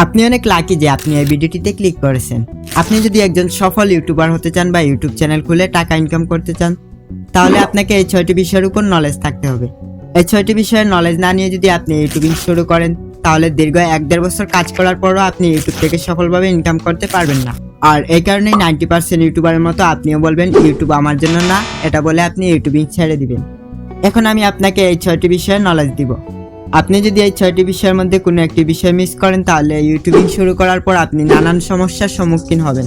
আপনি অনেক লাকি যে আপনি এই ভিডিওটিতে ক্লিক করেছেন। আপনি যদি একজন সফল ইউটিউবার হতে চান বা ইউটিউব চ্যানেল খুলে টাকা ইনকাম করতে চান, তাহলে আপনাকে এই 6টি বিষয়ের উপর নলেজ থাকতে হবে। এই 6টি বিষয়ের নলেজ না নিয়ে যদি আপনি ইউটিউবিং শুরু করেন, তাহলে দীর্ঘ 1-1.5 বছর কাজ করার পরও আপনি ইউটিউব থেকে সফলভাবে ইনকাম করতে পারবেন না। আর এই কারণেই 90% ইউটিউবারের মতো আপনিও বলবেন ইউটিউব আমার জন্য না, এটা বলে আপনি ইউটিউবিং ছেড়ে দিবেন। এখন আমি আপনাকে এই 6টি বিষয়ের নলেজ দিব। আপনি যদি এই 6টি বিষয়ের মধ্যে কোনো একটি বিষয় মিস করেন, তাহলে ইউটিউবিং শুরু করার পর আপনি নানান সমস্যার সম্মুখীন হবেন।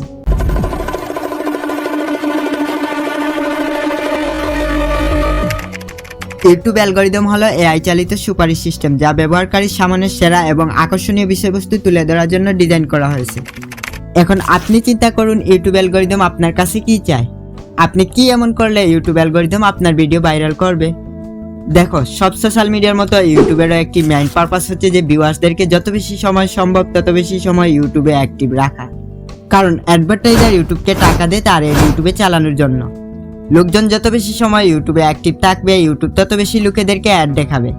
ইউটিউব অ্যালগরিদম হলো এআই চালিত সুপারিশ সিস্টেম, যা ব্যবহারকারীর সামনে সেরা এবং আকর্ষণীয় বিষয়বস্তু তুলে ধরার জন্য ডিজাইন করা হয়েছে। এখন আপনি চিন্তা করুন, ইউটিউব অ্যালগরিদম আপনার কাছে কি চায়? আপনি কি এমন করলে ইউটিউব অ্যালগরিদম আপনার ভিডিও ভাইরাল করবে? দেখো, সব সোশ্যাল মিডিয়ার মতো ইউটিউবেরও একটি মেইন পারপাস হচ্ছে যে ভিউয়ার্সদেরকে যত বেশি সময় সম্ভব তত বেশি সময় ইউটিউবে অ্যাক্টিভ রাখা। কারণ অ্যাডভার্টাইজার ইউটিউবকে টাকা দেয় তার ইউটিউবে চালানোর জন্য। লোকজন যত বেশি সময় ইউটিউবে অ্যাক্টিভ থাকবে, ইউটিউব তত বেশি লোকেদেরকে অ্যাড দেখাবে,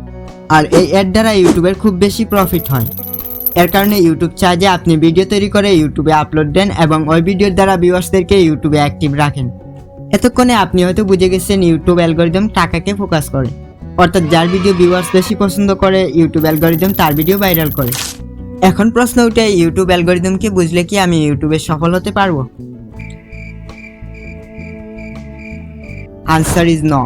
আর এই অ্যাড দ্বারা ইউটিউবের খুব বেশি প্রফিট হয়। এর কারণে ইউটিউব চায় যে আপনি ভিডিও তৈরি করে ইউটিউবে আপলোড দেন এবং ওই ভিডিওর দ্বারা ভিউয়ার্সদেরকে ইউটিউবে অ্যাক্টিভ রাখেন। এতক্ষণে আপনি হয়তো বুঝে গেছেন ইউটিউব অ্যালগরিদম টাকাকে ফোকাস করে, অর্থাৎ যার ভিডিও ভিউয়ার্স বেশি পছন্দ করে ইউটিউব অ্যালগরিদম তার ভিডিও ভাইরাল করে। এখন প্রশ্ন উঠে, ইউটিউব অ্যালগরিদমকে বুঝলে কি আমি ইউটিউবে সফল হতে পারবো? Answer is no.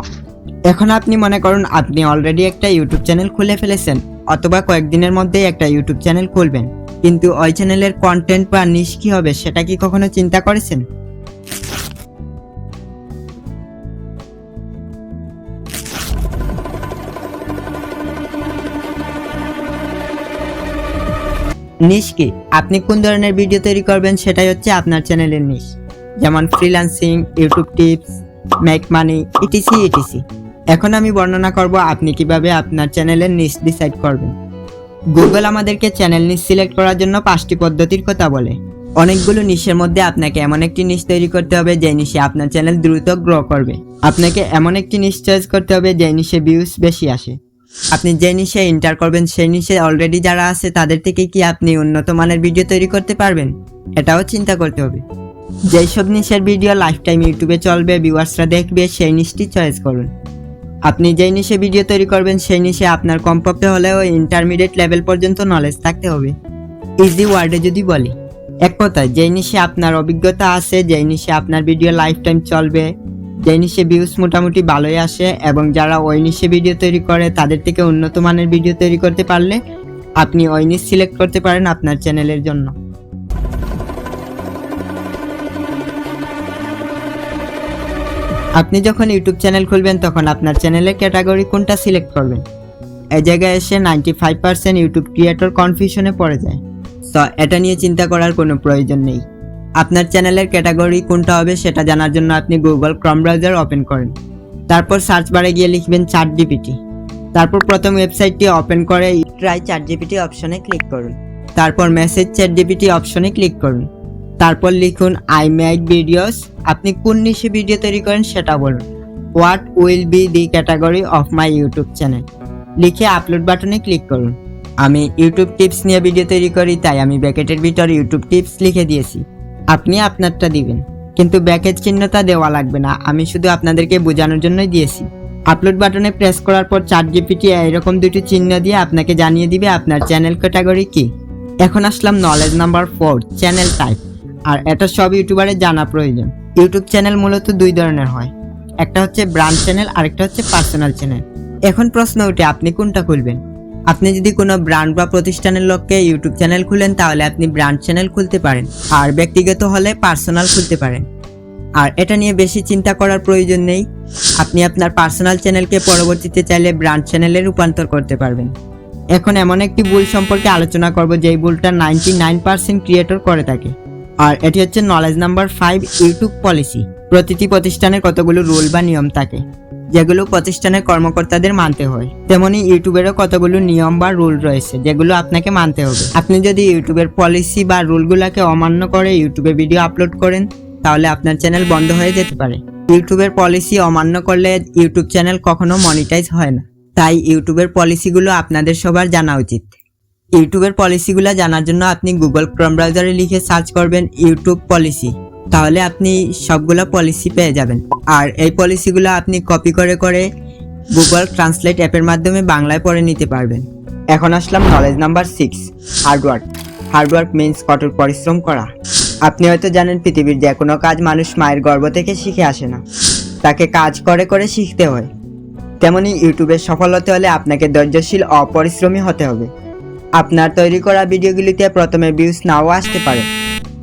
এখন আপনি মনে করুন আপনি অলরেডি একটা ইউটিউব চ্যানেল খুলে ফেলেছেন, অথবা কয়েকদিনের মধ্যেই একটা ইউটিউব চ্যানেল খুলবেন, কিন্তু ওই চ্যানেলের কন্টেন্ট বা নিশ কি হবে সেটা কি কখনো চিন্তা করেছেন? নিশ কি? আপনি কোন ধরনের ভিডিও তৈরি করবেন সেটাই হচ্ছে আপনার চ্যানেলের নিশ। যেমন freelancing, YouTube tips, make money, etc etc. এখন আমি বর্ণনা করব আপনি কিভাবে আপনার চ্যানেলের নিশ ডিসাইড করবেন। গুগল আমাদেরকে চ্যানেল নিশ সিলেক্ট করার জন্য 5টি পদ্ধতির কথা বলে। অনেকগুলো নিশের মধ্যে আপনাকে এমন একটি নিশ তৈরি করতে হবে যে নিশে আপনার চ্যানেল দ্রুত গ্রো করবে। আপনাকে এমন একটি নিশ চয়েস করতে হবে যে নিশে ভিউজ বেশি আসে। আপনি যে নিশে এন্টার করবেন সেই নিশে অলরেডি যারা আছে তাদের থেকে কি আপনি উন্নত মানের ভিডিও তৈরি করতে পারবেন? এটাও চিন্তা করতে হবে। যেই সব নিশের ভিডিও লাইফ টাইম ইউটিউবে চলবে, ভিউয়ার্সরা দেখবে, সেই নিশটি চয়েস করুন। আপনি যেই নিশে ভিডিও তৈরি করবেন সেই নিশে আপনার কমপক্ষে হলেও ইন্টারমিডিয়েট লেভেল পর্যন্ত নলেজ থাকতে হবে। ইজি ওয়ার্ডে যদি বলি, এক কথায় যেই নিশে আপনার অভিজ্ঞতা আছে, যেই নিশে আপনার ভিডিও লাইফ টাইম চলবে, যেই নিশে ভিউজ মোটামুটি ভালোই আসে এবং যারা ওই নিশে ভিডিও তৈরি করে তাদের থেকে উন্নত মানের ভিডিও তৈরি করতে পারলে আপনি ওই নিশ সিলেক্ট করতে পারেন আপনার চ্যানেলের জন্য। আপনি যখন ইউটিউব চ্যানেল খুলবেন তখন আপনার চ্যানেলের ক্যাটাগরি কোনটা সিলেক্ট করবেন? এই জায়গায় এসে 95% ইউটিউব ক্রিয়েটর কনফিউশনে পড়ে যায়। তো এটা নিয়ে চিন্তা করার কোনো প্রয়োজন নেই। আপনার চ্যানেলের ক্যাটাগরি কোনটা হবে সেটা জানার জন্য আপনি গুগল ক্রোম ব্রাউজার ওপেন করেন। তারপর সার্চ বারে গিয়ে লিখবেন ChatGPT। তারপর প্রথম ওয়েবসাইটটি ওপেন করে ট্রাই ChatGPT অপশনে ক্লিক করুন। তারপর মেসেজ ChatGPT অপশনে ক্লিক করুন। তারপর লিখুন আই মেক ভিডিওস। আপনি কোন নিশে ভিডিও তৈরি করেন সেটা বলুন। What will be the category of my YouTube channel লিখে আপলোড বাটনে ক্লিক করুন। আমি ইউটিউব টিপস নিয়ে ভিডিও তৈরি করি, তাই আমি ব্র্যাকেটের ভিতর ইউটিউব টিপস লিখে দিয়েছি। আপনি আপনারটা দিবেন, কিন্তু ব্র্যাকেট চিহ্নটা দেওয়া লাগবে না, আমি শুধু আপনাদেরকে বোঝানোর জন্যই দিয়েছি। আপলোড বাটনে প্রেস করার পর ChatGPT এরকম দুটি চিহ্ন দিয়ে আপনাকে জানিয়ে দিবে আপনার চ্যানেল ক্যাটাগরি কি। এখন আসলাম নলেজ নাম্বার 4, চ্যানেল টাইপ। আর এটা সব ইউটিউবারের জানা প্রয়োজন। ইউটিউব চ্যানেল মূলত দুই ধরনের হয়, একটা হচ্ছে ব্র্যান্ড চ্যানেল, আরেকটা হচ্ছে পার্সোনাল চ্যানেল। এখন প্রশ্ন ওঠে আপনি কোনটা খুলবেন? আপনি যদি কোনো ব্র্যান্ড বা প্রতিষ্ঠানের লক্ষ্যে ইউটিউব চ্যানেল খুলেন তাহলে আপনি ব্র্যান্ড চ্যানেল খুলতে পারেন, আর ব্যক্তিগত হলে পার্সোনাল খুলতে পারেন। আর এটা নিয়ে বেশি চিন্তা করার প্রয়োজন নেই। আপনি আপনার পার্সোনাল চ্যানেলকে পরবর্তীতে চাইলে ব্র্যান্ড চ্যানেলে রূপান্তর করতে পারবেন। এখন এমন একটি ভুল সম্পর্কে আলোচনা করব যেই ভুলটা 99% ক্রিয়েটর করে থাকে, আর এটি হচ্ছে নলেজ নাম্বার 5, ইউটিউব পলিসি। প্রতিটি প্রতিষ্ঠানের কতগুলো রুল বা নিয়ম থাকে যেগুলো প্রতিষ্ঠানের কর্মকর্তাদের মানতে হয়, তেমনি ইউটিউবেরও কতগুলো নিয়ম বা রুল রয়েছে যেগুলো আপনাকে মানতে হবে। আপনি যদি ইউটিউবের পলিসি বা রুলগুলোকে অমান্য করে ইউটিউবে ভিডিও আপলোড করেন তাহলে আপনার চ্যানেল বন্ধ হয়ে যেতে পারে। ইউটিউবের পলিসি অমান্য করলে ইউটিউব চ্যানেল কখনো মনিটাইজ হয় না, তাই ইউটিউবের পলিসিগুলো আপনাদের সবার জানা উচিত। ইউটিউবের পলিসিগুলো জানার জন্য আপনি গুগল ক্রোম ব্রাউজারে লিখে সার্চ করবেন ইউটিউব পলিসি। তাহলে আপনি সবগুলো পলিসি পেয়ে যাবেন। আর এই পলিসিগুলো আপনি কপি করে করে গুগল ট্রান্সলেট অ্যাপের মাধ্যমে বাংলায় পড়ে নিতে পারবেন। এখন আসলাম knowledge number 6, hard work. Hard work means কঠোর পরিশ্রম করা। আপনি হয়তো জানেন পৃথিবীর যে কোনো কাজ মানুষ মায়ের গর্ভ থেকে শিখে আসে না, তাকে কাজ করে করে শিখতে হয়। তেমনি ইউটিউবে সফল হতে হলে আপনাকে ধৈর্যশীল ও পরিশ্রমী হতে হবে। আপনার তৈরি করা ভিডিওগুলিতে প্রথমে ভিউজ নাও আসতে পারে,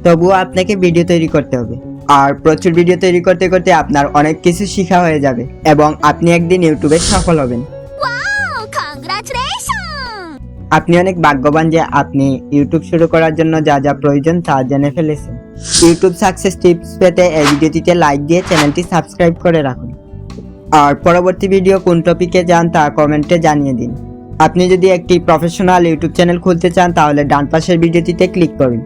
তবুও আপনাকে ভিডিও তৈরি করতে হবে। আর প্রচুর ভিডিও তৈরি করতে করতে আপনার অনেক কিছু শেখা হয়ে যাবে এবং আপনি একদিন ইউটিউবে সফল হবেন। আপনি অনেক ভাগ্যবান যে আপনি ইউটিউব শুরু করার জন্য যা যা প্রয়োজন তা জেনে ফেলেছেন। ইউটিউব সাকসেস টিপস পেতে এই ভিডিওটিতে লাইক দিয়ে চ্যানেলটি সাবস্ক্রাইব করে রাখুন। আর পরবর্তী ভিডিও কোন টপিকে চান তা কমেন্টে জানিয়ে দিন। আপনি যদি একটি প্রফেশনাল ইউটিউব চ্যানেল খুলতে চান তাহলে ডান পাশের ভিডিওটিতে ক্লিক করুন।